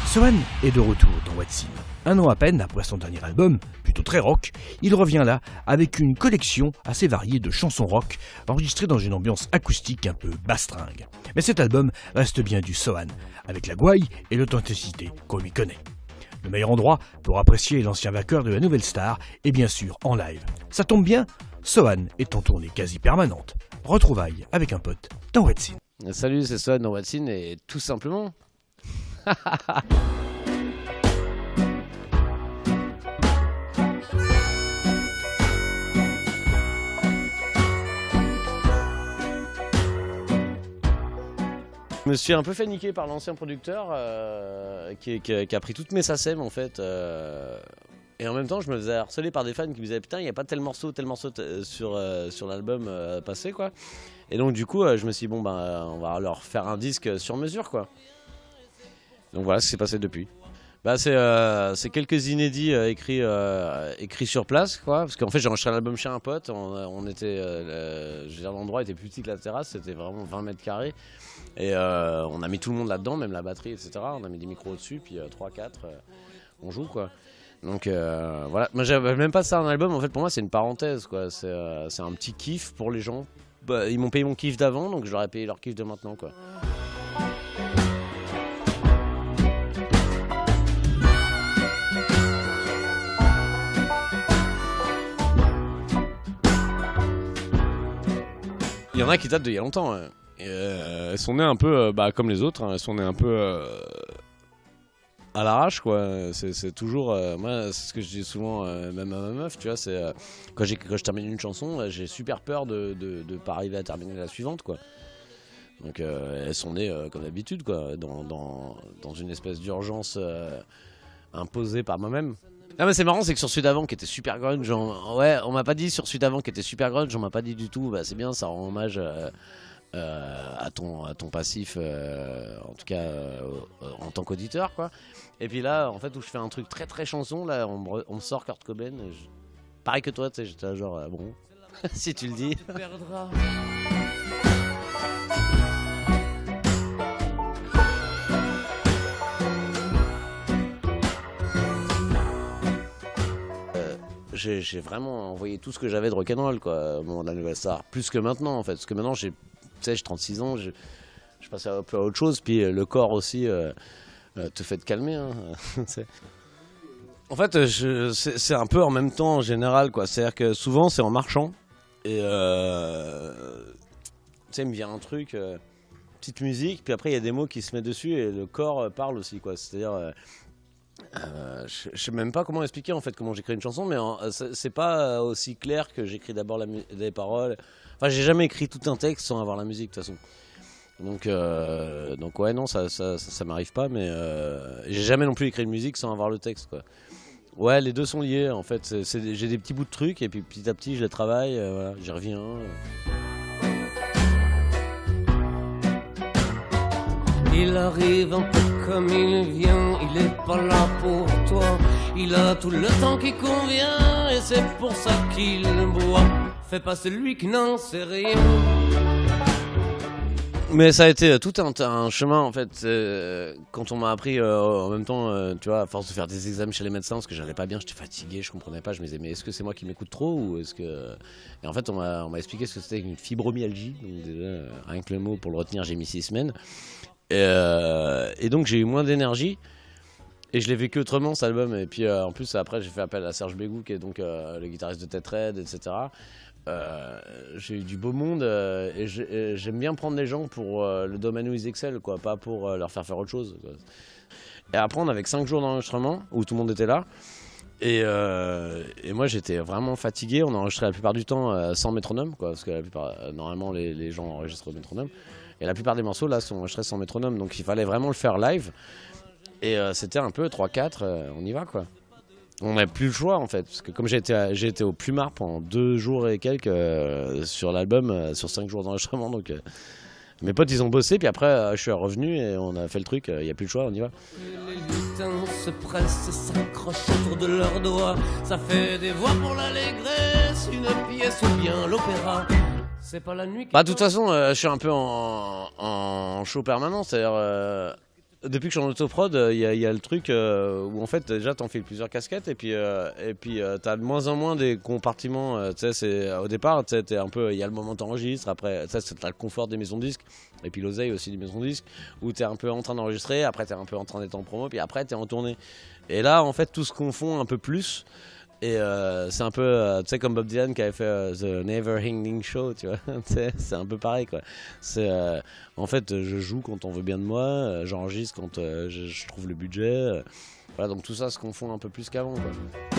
Sohan est de retour dans What's In. Un an à peine après son dernier album, plutôt très rock, il revient là avec une collection assez variée de chansons rock enregistrées dans une ambiance acoustique un peu bastringue. Mais cet album reste bien du Sohan, avec la gouaille et l'authenticité qu'on lui connaît. Le meilleur endroit pour apprécier l'ancien vainqueur de la Nouvelle Star est bien sûr en live. Ça tombe bien, Sohan est en tournée quasi permanente. Retrouvailles avec un pote dans What's In. Salut, c'est Sohan dans What's In et tout simplement... Je me suis un peu fait niquer par l'ancien producteur qui a pris toutes mes SACEM en fait. Et en même temps, je me faisais harceler par des fans qui me disaient putain, il n'y a pas tel morceau sur l'album passé quoi. Et donc du coup, je me suis dit bon on va leur faire un disque sur mesure quoi. Donc voilà ce qui s'est passé depuis. C'est quelques inédits écrits sur place quoi, parce qu'en fait j'ai enregistré l'album chez un pote. L'endroit était plus petit que la terrasse, c'était vraiment 20 mètres carrés. Et on a mis tout le monde là-dedans, même la batterie, etc. On a mis des micros au-dessus, puis 3-4, on joue quoi. Donc voilà, moi j'avais même pas ça un album, en fait pour moi c'est une parenthèse quoi. C'est un petit kiff pour les gens. Ils m'ont payé mon kiff d'avant, donc je leur ai payé leur kiff de maintenant quoi. Il y en a qui datent d'il y a longtemps. Hein. Elles sont nées un peu comme les autres. Hein. Elles sont nées un peu à l'arrache, quoi. C'est toujours. Moi, c'est ce que je dis souvent, même à ma meuf, tu vois. C'est quand je termine une chanson, j'ai super peur de pas arriver à terminer la suivante, quoi. Donc, elles sont nées comme d'habitude, quoi, dans une espèce d'urgence imposée par moi-même. Ah mais c'est marrant, c'est que sur celui d'avant qui était super grunge, on m'a pas dit sur celui d'avant qui était super grunge, on m'a pas dit du tout, c'est bien, ça rend hommage à ton passif, en tout cas en tant qu'auditeur quoi. Et puis là, en fait, où je fais un truc très très chanson, là, on me sort Kurt Cobain, pareil que toi, tu sais, j'étais là genre, bon, si tu le dis. J'ai vraiment envoyé tout ce que j'avais de rock'n'roll quoi au moment de la Nouvelle Star, plus que maintenant en fait, parce que maintenant j'ai 36 ans, je passe un peu à autre chose, puis le corps aussi te fait te calmer. Hein. En fait, c'est un peu en même temps en général quoi, c'est-à-dire que souvent c'est en marchant et tu sais, il me vient un truc, petite musique, puis après il y a des mots qui se mettent dessus et le corps parle aussi quoi, c'est-à-dire. Je sais même pas comment expliquer en fait comment j'écris une chanson, mais c'est pas aussi clair que j'écris d'abord les paroles. Enfin, j'ai jamais écrit tout un texte sans avoir la musique de toute façon. Donc ouais, non, ça m'arrive pas, mais j'ai jamais non plus écrit une musique sans avoir le texte quoi. Ouais, les deux sont liés en fait. J'ai des petits bouts de trucs et puis petit à petit je les travaille, voilà, j'y reviens. Il arrive un peu comme il vient, il est pas là pour toi. Il a tout le temps qui convient et c'est pour ça qu'il boit. Fais pas celui qui n'en sait rien. Mais ça a été tout un chemin en fait. Quand on m'a appris en même temps, tu vois, à force de faire des examens chez les médecins, parce que j'allais pas bien, j'étais fatigué, je comprenais pas, je me disais mais est-ce que c'est moi qui m'écoute trop ou est-ce que... Et en fait on m'a expliqué ce que c'était une fibromyalgie, donc déjà, rien que le mot pour le retenir j'ai mis 6 semaines. Et donc j'ai eu moins d'énergie et je l'ai vécu autrement cet album. Et puis en plus après j'ai fait appel à Serge Bégou qui est donc le guitariste de Tête Red, etc. J'ai eu du beau monde et j'aime bien prendre les gens pour le domaine où ils excellent quoi, pas pour leur faire autre chose quoi. Et après on avait 5 jours d'enregistrement où tout le monde était là et moi j'étais vraiment fatigué. On enregistrait la plupart du temps sans métronome quoi, parce que normalement les gens enregistrent au métronome. Et la plupart des morceaux là sont enregistrés sans métronome, donc il fallait vraiment le faire live. Et c'était un peu 3-4, on y va quoi. On n'avait plus le choix en fait, parce que comme j'ai été au Plumard pendant 2 jours et quelques sur l'album, sur 5 jours d'enregistrement, donc mes potes ils ont bossé, puis après je suis revenu et on a fait le truc, il n'y a plus le choix, on y va. Les lutins se pressent, s'accrochent autour de leurs doigts, ça fait des voix pour l'allégresse, une pièce ou bien l'opéra. C'est pas la nuit qui... De toute façon, je suis un peu en show permanent, c'est-à-dire Depuis que je suis en autoprod, il y a le truc où en fait déjà t'enfiles plusieurs casquettes et puis t'as de moins en moins des compartiments. Tu sais, c'est au départ, tu sais, t'es un peu, il y a le moment où t'enregistres, après, ça t'as le confort des maisons de disques et puis l'oseille aussi des maisons de disques où t'es un peu en train d'enregistrer, après t'es un peu en train d'être en promo, puis après t'es en tournée. Et là, en fait, tout se confond un peu plus. Et c'est un peu, tu sais, comme Bob Dylan qui avait fait The Never Ending Show, tu vois. C'est un peu pareil, quoi. C'est, en fait, je joue quand on veut bien de moi, j'enregistre quand je trouve le budget. Voilà, donc tout ça se confond un peu plus qu'avant, quoi.